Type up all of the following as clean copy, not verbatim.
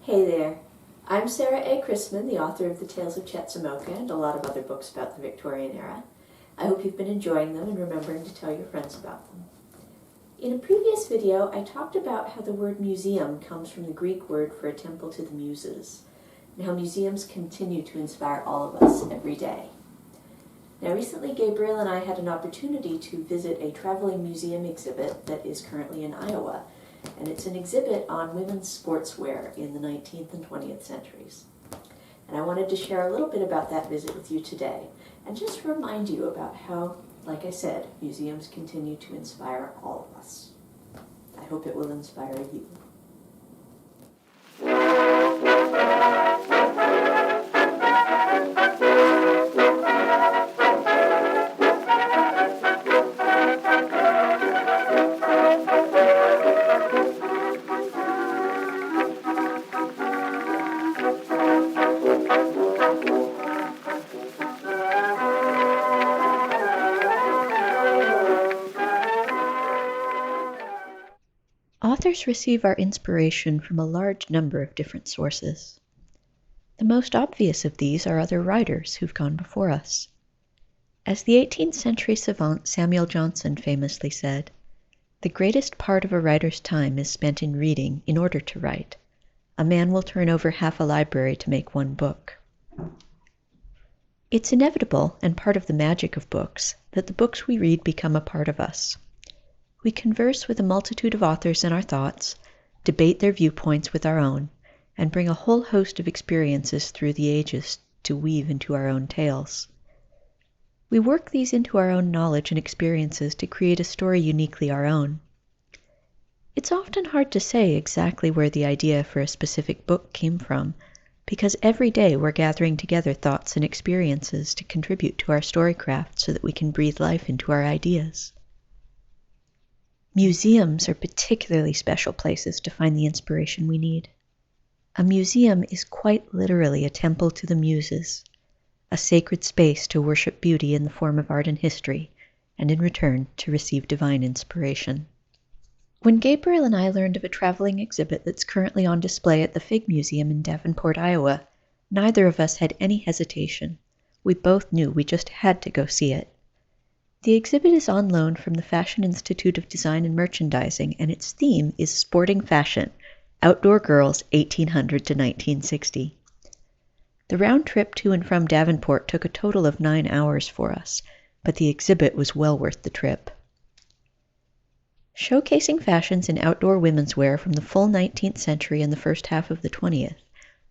Hey there, I'm Sarah A. Chrisman, the author of The Tales of Chetzemoka and a lot of other books about the Victorian era. I hope you've been enjoying them and remembering to tell your friends about them. In a previous video, I talked about how the word museum comes from the Greek word for a temple to the muses, and how museums continue to inspire all of us every day. Now, recently Gabriel and I had an opportunity to visit a traveling museum exhibit that is currently in Iowa, and it's an exhibit on women's sportswear in the 19th and 20th centuries. And I wanted to share a little bit about that visit with you today, and just remind you about how, like I said, museums continue to inspire all of us. I hope it will inspire you. Authors receive our inspiration from a large number of different sources. The most obvious of these are other writers who've gone before us. As the 18th century savant Samuel Johnson famously said, "The greatest part of a writer's time is spent in reading in order to write. A man will turn over half a library to make one book." It's inevitable, and part of the magic of books, that the books we read become a part of us. We converse with a multitude of authors in our thoughts, debate their viewpoints with our own, and bring a whole host of experiences through the ages to weave into our own tales. We work these into our own knowledge and experiences to create a story uniquely our own. It's often hard to say exactly where the idea for a specific book came from, because every day we're gathering together thoughts and experiences to contribute to our storycraft so that we can breathe life into our ideas. Museums are particularly special places to find the inspiration we need. A museum is quite literally a temple to the muses, a sacred space to worship beauty in the form of art and history, and in return to receive divine inspiration. When Gabriel and I learned of a traveling exhibit that's currently on display at the Figge Museum in Davenport, Iowa, neither of us had any hesitation. We both knew we just had to go see it. The exhibit is on loan from the Fashion Institute of Design and Merchandising, and its theme is Sporting Fashion, Outdoor Girls 1800 to 1960. The round trip to and from Davenport took a total of 9 hours for us, but the exhibit was well worth the trip. Showcasing fashions in outdoor women's wear from the full 19th century and the first half of the 20th,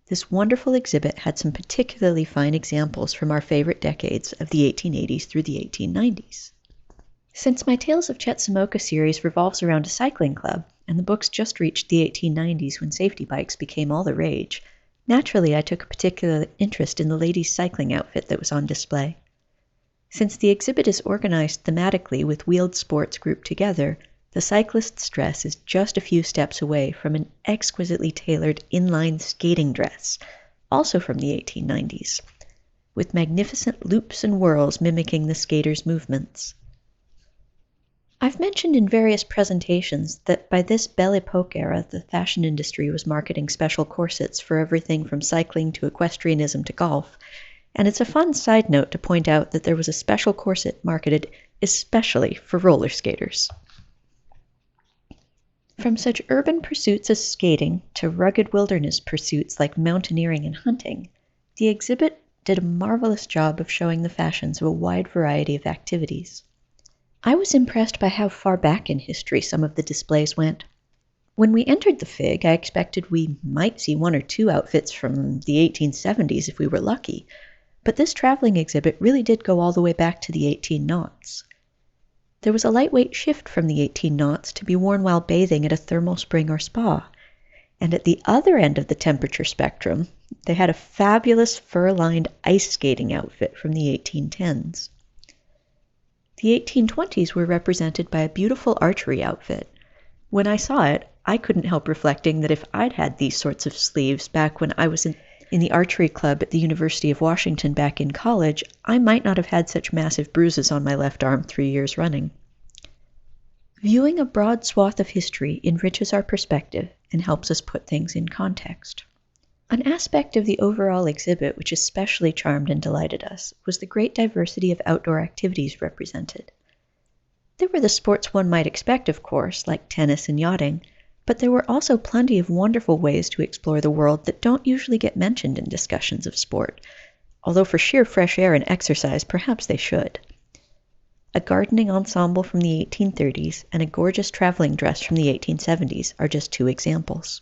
this wonderful exhibit had some particularly fine examples from our favorite decades of the 1880s through the 1890s. Since my Tales of Chetzemoka series revolves around a cycling club, and the books just reached the 1890s when safety bikes became all the rage, naturally I took a particular interest in the ladies' cycling outfit that was on display. Since the exhibit is organized thematically with wheeled sports grouped together, the cyclist's dress is just a few steps away from an exquisitely tailored inline skating dress, also from the 1890s, with magnificent loops and whirls mimicking the skater's movements. I've mentioned in various presentations that by this Belle Epoque era, the fashion industry was marketing special corsets for everything from cycling to equestrianism to golf, and it's a fun side note to point out that there was a special corset marketed especially for roller skaters. From such urban pursuits as skating to rugged wilderness pursuits like mountaineering and hunting, the exhibit did a marvelous job of showing the fashions of a wide variety of activities. I was impressed by how far back in history some of the displays went. When we entered the Figge, I expected we might see 1 or 2 outfits from the 1870s if we were lucky, but this traveling exhibit really did go all the way back to the 1800s. There was a lightweight shift from the 1800s to be worn while bathing at a thermal spring or spa, and at the other end of the temperature spectrum, they had a fabulous fur-lined ice skating outfit from the 1810s. The 1820s were represented by a beautiful archery outfit. When I saw it, I couldn't help reflecting that if I'd had these sorts of sleeves back when I was in the archery club at the University of Washington back in college, I might not have had such massive bruises on my left arm 3 years running. Viewing a broad swath of history enriches our perspective and helps us put things in context. An aspect of the overall exhibit which especially charmed and delighted us was the great diversity of outdoor activities represented. There were the sports one might expect, of course, like tennis and yachting, but there were also plenty of wonderful ways to explore the world that don't usually get mentioned in discussions of sport, although for sheer fresh air and exercise perhaps they should. A gardening ensemble from the 1830s and a gorgeous traveling dress from the 1870s are just two examples.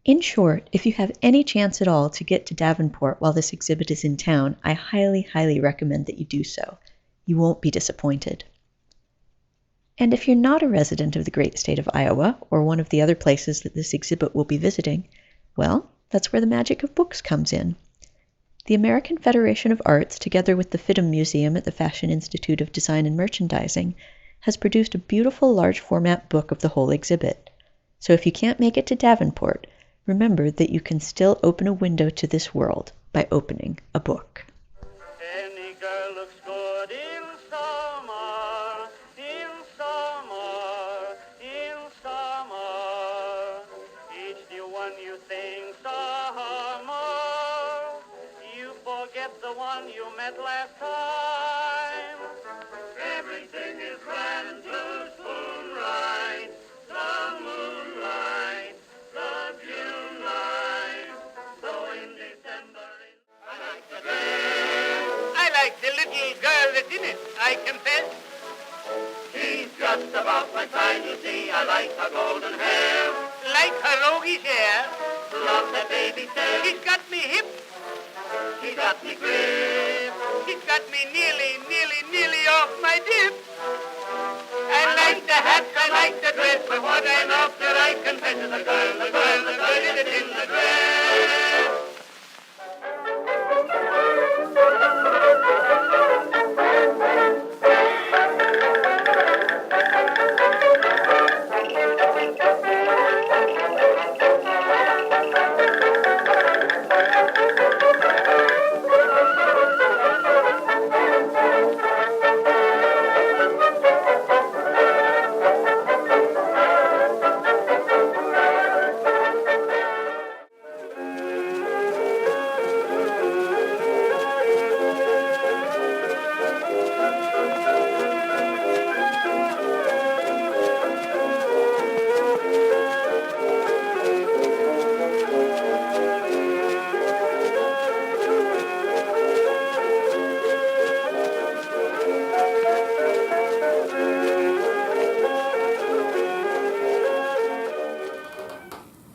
In short, if you have any chance at all to get to Davenport while this exhibit is in town, I highly, highly recommend that you do so. You won't be disappointed. And if you're not a resident of the great state of Iowa, or one of the other places that this exhibit will be visiting, well, that's where the magic of books comes in. The American Federation of Arts, together with the Figge Museum at the Fashion Institute of Design and Merchandising, has produced a beautiful large-format book of the whole exhibit. So if you can't make it to Davenport, remember that you can still open a window to this world by opening a book. Any girl looks good in summer, in summer, in summer. Each new one you think summer, you forget the one you met last time. Everything is grand, blue moonlight, the moonlight, the June light. So in December, I like the little girl that's in it, I confess. She's just about my size, you see. I like her golden hair. Like her roguish hair. Love that baby stare. She's got me hip. She's got me grip. She's got me nearly off my dip. I like the hat, I like the dress, but what I'm after, I confess, is the girl is it in the dress.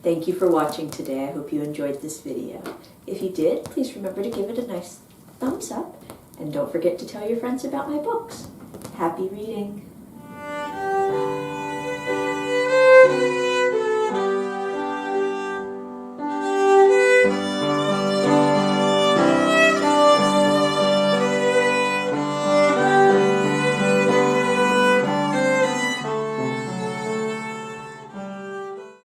Thank you for watching today. I hope you enjoyed this video. If you did, please remember to give it a nice thumbs up, and don't forget to tell your friends about my books. Happy reading!